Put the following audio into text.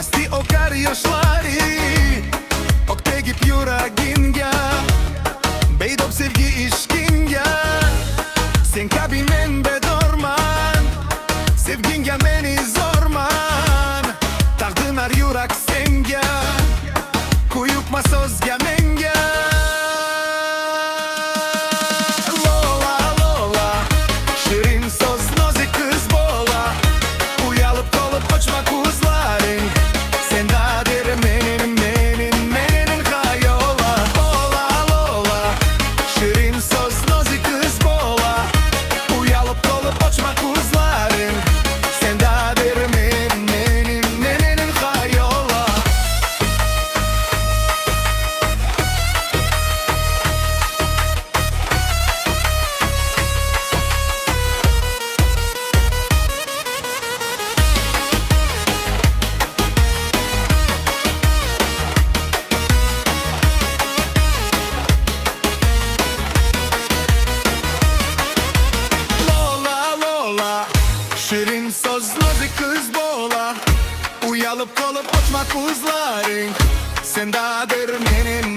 Asti okarıyoruz Oktegi pjura ginga Beydop sevgi işkinga Sen kabinen bedorman Sevginga meni zorman Taqdinar yurak senga Kuyupma sozga menga Lola lola Shirin soz nozik kız bola Uyalıp kolup açma kuzlaring Sendadir menin hayola Lola lola Shirin soz nozik kız bola Uyalıp kolup açma kuzlaring Sendadir menin hayola Lola lola Şirin sözlü bir kız bola Uyalıp kolup açma kuzlaring Sendadir menin